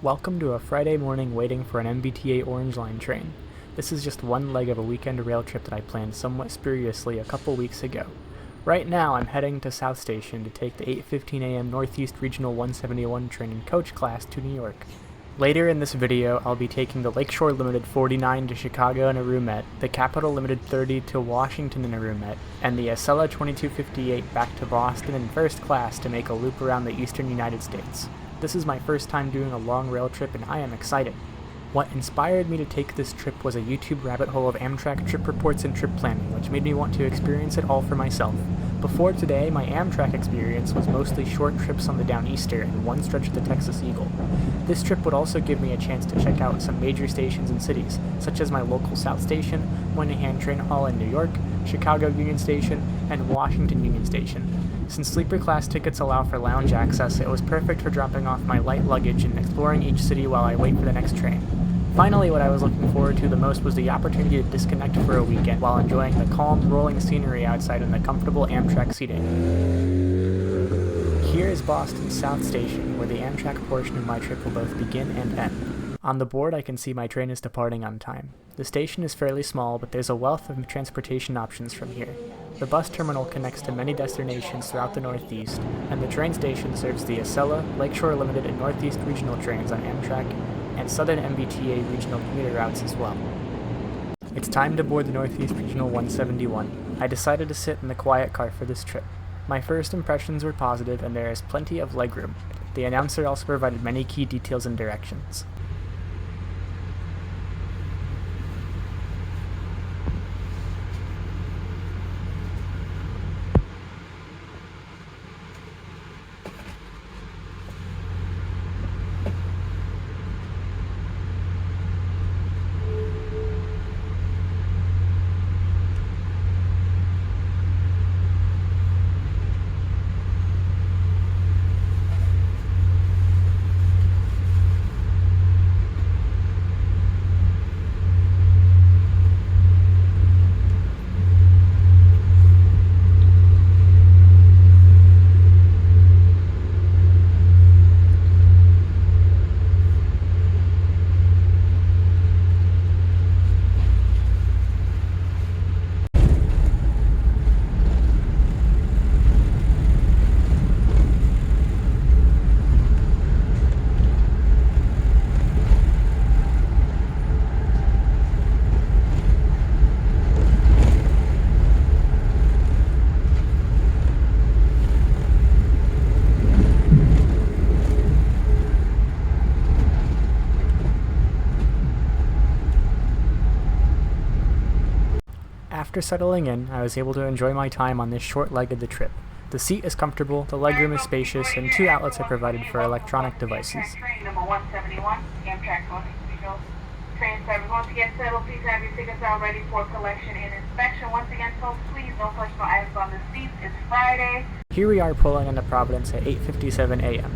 Welcome to a Friday morning waiting for an MBTA Orange Line train. This is just one leg of a weekend rail trip that I planned somewhat spuriously a couple weeks ago. Right now I'm heading to South Station to take the 8:15 a.m. Northeast Regional 171 train in coach class to New York. Later in this video, I'll be taking the Lakeshore Limited 49 to Chicago in a roomette, the Capital Limited 30 to Washington in a roomette, and the Acela 2258 back to Boston in first class to make a loop around the eastern United States. This is my first time doing a long rail trip and I am excited. What inspired me to take this trip was a YouTube rabbit hole of Amtrak trip reports and trip planning, which made me want to experience it all for myself. Before today, my Amtrak experience was mostly short trips on the Downeaster and one stretch of the Texas Eagle. This trip would also give me a chance to check out some major stations and cities, such as my local South Station, Moynihan Train Hall in New York, Chicago Union Station, and Washington Union Station. Since sleeper class tickets allow for lounge access, it was perfect for dropping off my light luggage and exploring each city while I wait for the next train. Finally, what I was looking forward to the most was the opportunity to disconnect for a weekend while enjoying the calm, rolling scenery outside in the comfortable Amtrak seating. Here is Boston's South Station, where the Amtrak portion of my trip will both begin and end. On the board, I can see my train is departing on time. The station is fairly small, but there's a wealth of transportation options from here. The bus terminal connects to many destinations throughout the Northeast, and the train station serves the Acela, Lakeshore Limited, and Northeast Regional trains on Amtrak, and Southern MBTA regional commuter routes as well. It's time to board the Northeast Regional 171. I decided to sit in the quiet car for this trip. My first impressions were positive, and there is plenty of legroom. The announcer also provided many key details and directions. After settling in, I was able to enjoy my time on this short leg of the trip. The seat is comfortable, the legroom is spacious, and 2 outlets are provided for electronic devices. Train number 171, Amtrak Northeast Regional train service. Once again, settle, please have your tickets all ready for collection and inspection. Once again, folks, please, no personal items on the seats. It's Friday. Here we are pulling into Providence at 8:57 a.m.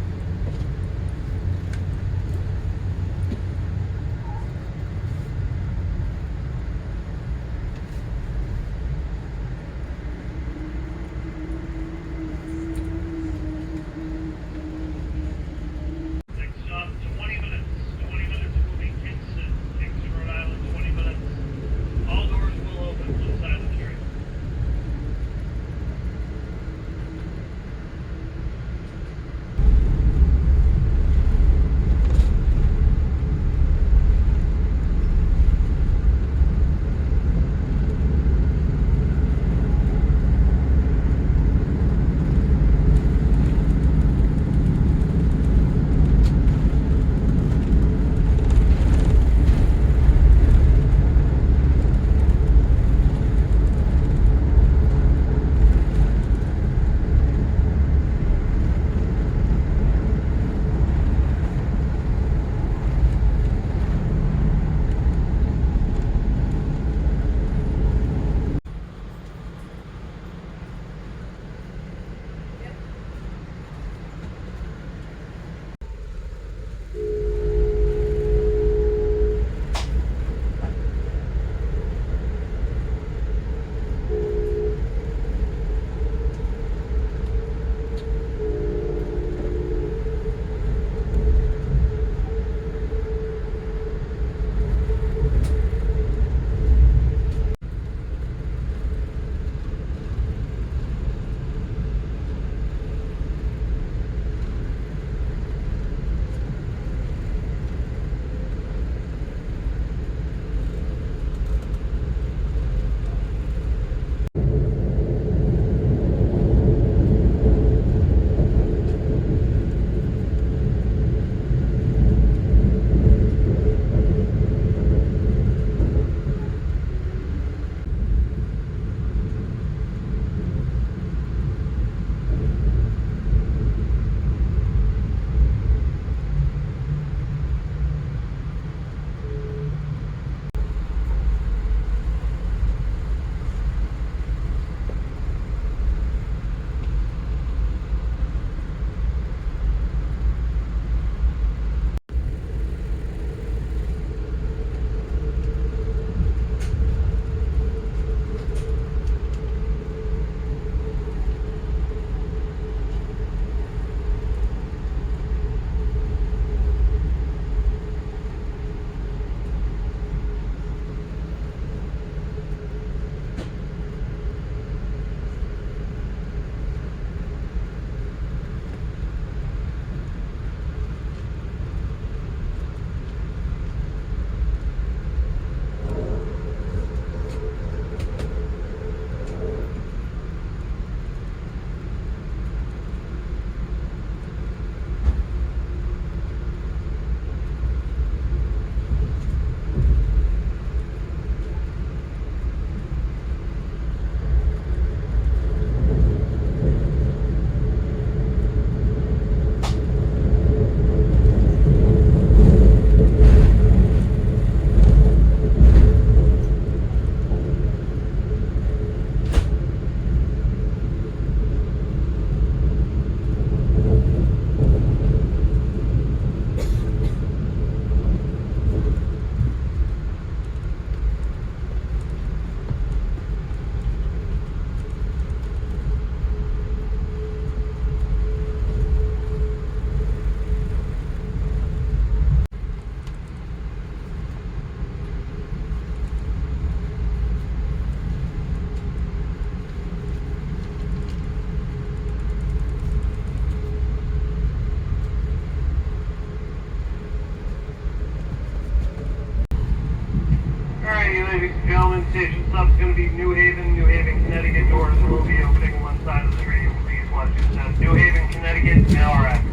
station stop's going to be New Haven, Connecticut. Doors will be opening one side of the train. Please watch your step. New Haven, Connecticut, now arriving.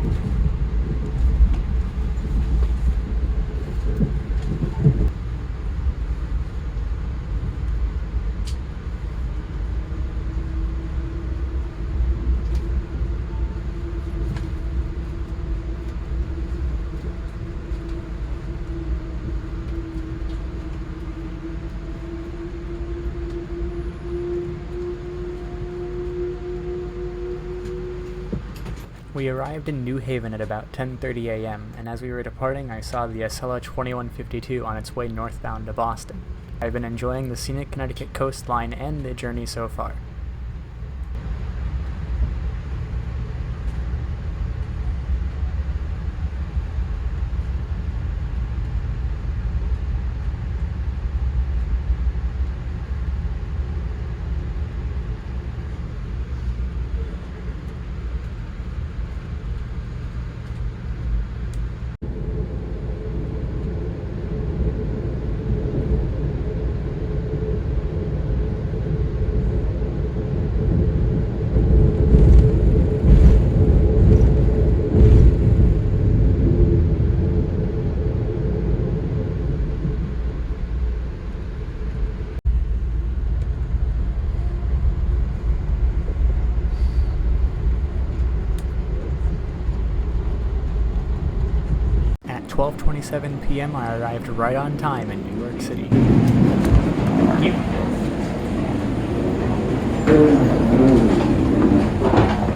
We arrived in New Haven at about 10:30 a.m., and as we were departing I saw the Acela 2152 on its way northbound to Boston. I've been enjoying the scenic Connecticut coastline and the journey so far. At 12:27 p.m. I arrived right on time in New York City.